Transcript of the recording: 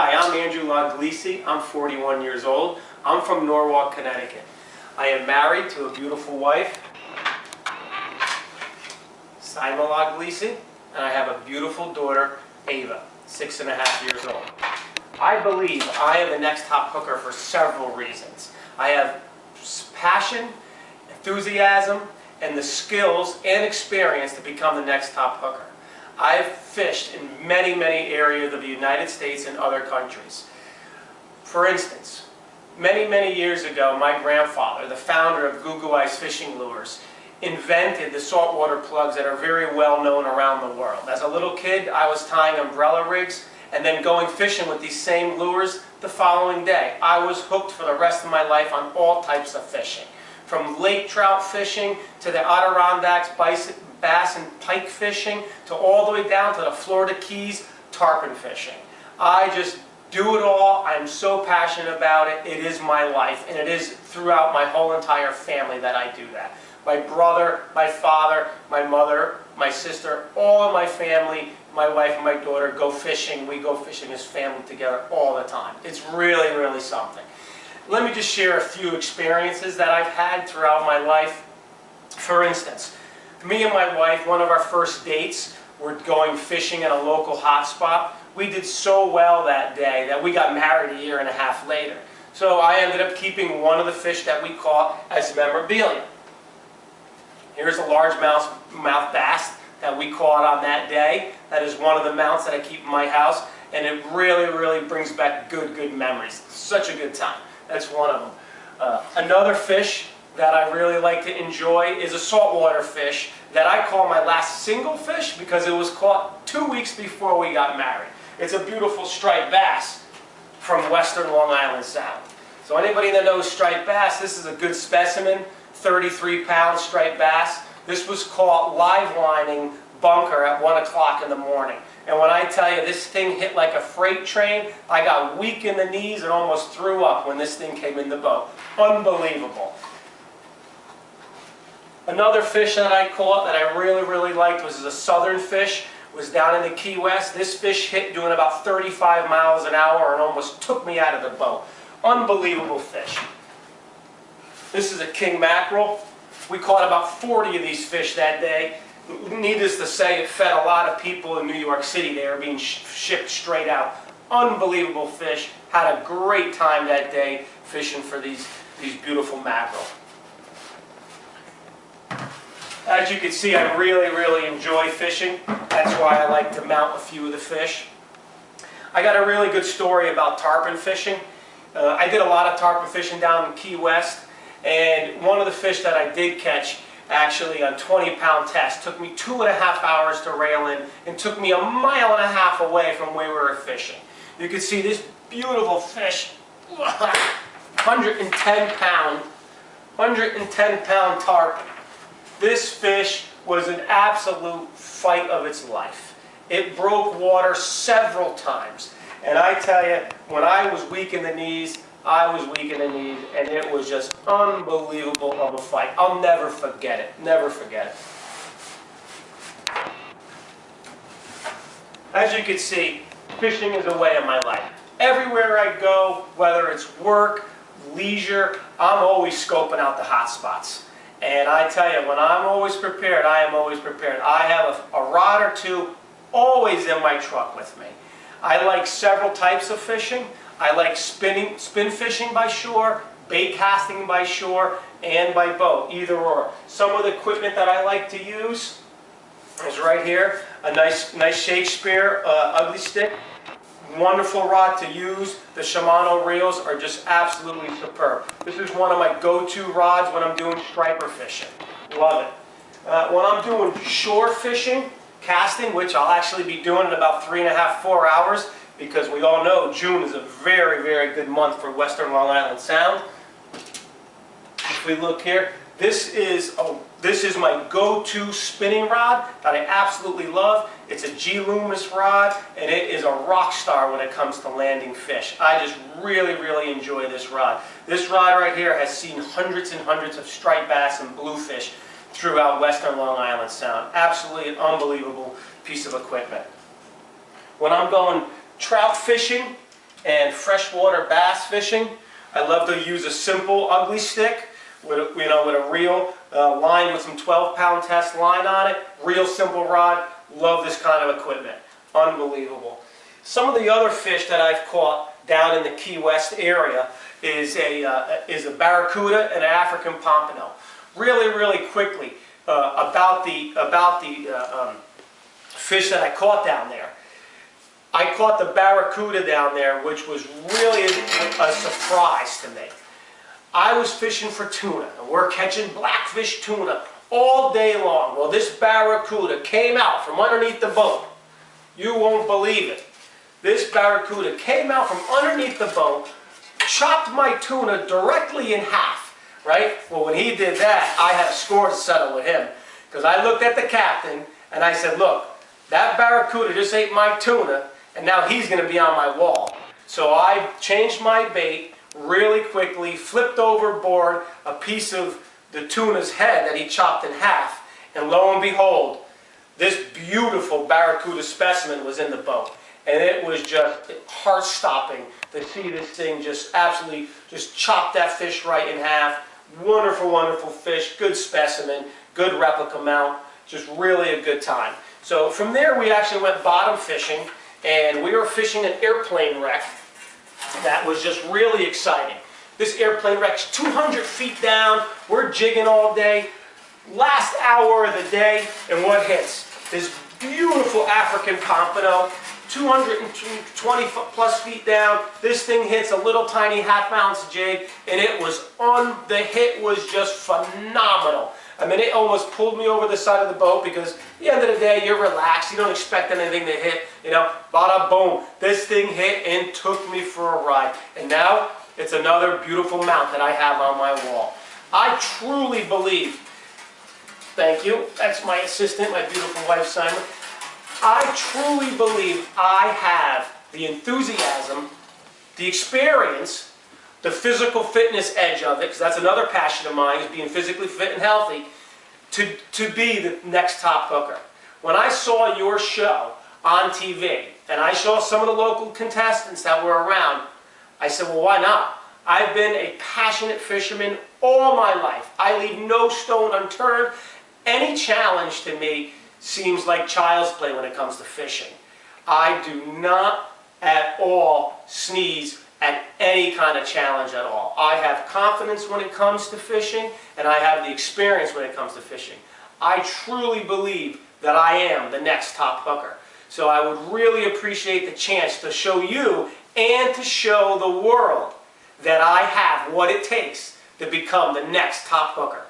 Hi, I'm Andrew Loglisci. I'm 41 years old. I'm from Norwalk, Connecticut. I am married to a beautiful wife, Simon Loglisci, and I have a beautiful daughter, Ava, 6.5 years old. I believe I am the next top hooker for several reasons. I have passion, enthusiasm, and the skills and experience to become the next top hooker. I've fished in many, many areas of the United States and other countries. For instance, many, many years ago, my grandfather, the founder of Goo Ice Fishing Lures, invented the saltwater plugs that are very well known around the world. As a little kid, I was tying umbrella rigs and then going fishing with these same lures the following day. I was hooked for the rest of my life on all types of fishing. From lake trout fishing to the Adirondacks, bass and pike fishing, to all the way down to the Florida Keys tarpon fishing. I just do it all. I'm so passionate about it. It is my life, and it is throughout my whole entire family that I do that. My brother, my father, my mother, my sister, all of my family, my wife and my daughter go fishing. We go fishing as family together all the time. It's really, really something. Let me just share a few experiences that I've had throughout my life. For instance, me and my wife, one of our first dates, were going fishing at a local hotspot. We did so well that day that we got married a year and a half later. So I ended up keeping one of the fish that we caught as memorabilia. Here's a largemouth bass that we caught on that day. That is one of the mounts that I keep in my house, and it really, really brings back good memories. Such a good time. That's one of them. Another fish that I really like to enjoy is a saltwater fish that I call my last single fish because it was caught 2 weeks before we got married. It's a beautiful striped bass from western Long Island Sound. So anybody that knows striped bass, this is a good specimen, 33-pound striped bass. This was caught live lining bunker at 1 o'clock in the morning. And when I tell you this thing hit like a freight train, I got weak in the knees and almost threw up when this thing came in the boat. Unbelievable. Another fish that I caught that I really, really liked was a southern fish. It was down in the Key West. This fish hit doing about 35 miles an hour and almost took me out of the boat. Unbelievable fish. This is a king mackerel. We caught about 40 of these fish that day. Needless to say, it fed a lot of people in New York City. They were being shipped straight out. Unbelievable fish. Had a great time that day fishing for these beautiful mackerel. As you can see, I really, really enjoy fishing. That's why I like to mount a few of the fish. I got a really good story about tarpon fishing. I did a lot of tarpon fishing down in Key West, and one of the fish that I did catch, actually on 20-pound test, took me 2.5 hours to rail in and took me 1.5 miles away from where we were fishing. You can see this beautiful fish, 110-pound tarpon. This fish was an absolute fight of its life. It broke water several times. And I tell you, when I was weak in the knees, I was weak in the knees, and it was just unbelievable of a fight. I'll never forget it. Never forget it. As you can see, fishing is a way of my life. Everywhere I go, whether it's work, leisure, I'm always scoping out the hot spots. And I tell you, when I'm always prepared, I am always prepared. I have a rod or two always in my truck with me. I like several types of fishing. I like spin fishing by shore, bait casting by shore, and by boat, either or. Some of the equipment that I like to use is right here. A nice Shakespeare ugly stick. Wonderful rod to use. The Shimano reels are just absolutely superb. This is one of my go-to rods when I'm doing striper fishing. Love it. When I'm doing shore fishing, casting, which I'll actually be doing in about 3.5, 4 hours, because we all know June is a very, very good month for western Long Island Sound. If we look here, this is my go-to spinning rod that I absolutely love. It's a G Loomis rod, and it is a rock star when it comes to landing fish. I just really, really enjoy this rod. This rod right here has seen hundreds and hundreds of striped bass and bluefish throughout western Long Island Sound. Absolutely an unbelievable piece of equipment. When I'm going trout fishing, and freshwater bass fishing, I love to use a simple ugly stick with a reel line with some 12-pound test line on it. Real simple rod. Love this kind of equipment. Unbelievable. Some of the other fish that I've caught down in the Key West area is a barracuda and an African pompano. Really quickly about the fish that I caught down there. I caught the barracuda down there, which was really a surprise to me. I was fishing for tuna, and we're catching blackfish tuna all day long. Well, this barracuda came out from underneath the boat. You won't believe it. This barracuda came out from underneath the boat, chopped my tuna directly in half, right? Well, when he did that, I had a score to settle with him, because I looked at the captain, and I said, look, that barracuda just ate my tuna, and now he's going to be on my wall. So I changed my bait really quickly, flipped overboard a piece of the tuna's head that he chopped in half, and lo and behold, this beautiful barracuda specimen was in the boat. And it was just heart-stopping to see this thing just absolutely just chop that fish right in half. Wonderful fish, good specimen, good replica mount, just really a good time. So from there we actually went bottom fishing, and we were fishing an airplane wreck that was just really exciting. This airplane wreck's 200 feet down, we're jigging all day, last hour of the day, and what hits? This beautiful African pompano, 220 plus feet down. This thing hits a little tiny half-ounce jig, and it was the hit was just phenomenal. I mean, it almost pulled me over the side of the boat, because at the end of the day, you're relaxed. You don't expect anything to hit, bada boom. This thing hit and took me for a ride. And now, it's another beautiful mount that I have on my wall. I truly believe, thank you, that's my assistant, my beautiful wife, Simon. I truly believe I have the enthusiasm, the experience, the physical fitness edge of it, because that's another passion of mine, is being physically fit and healthy, to be the next top hooker. When I saw your show on TV, and I saw some of the local contestants that were around, I said, well, why not? I've been a passionate fisherman all my life. I leave no stone unturned. Any challenge to me seems like child's play when it comes to fishing. I do not at all sneeze at any kind of challenge at all. I have confidence when it comes to fishing, and I have the experience when it comes to fishing. I truly believe that I am the next top hooker. So I would really appreciate the chance to show you and to show the world that I have what it takes to become the next top hooker.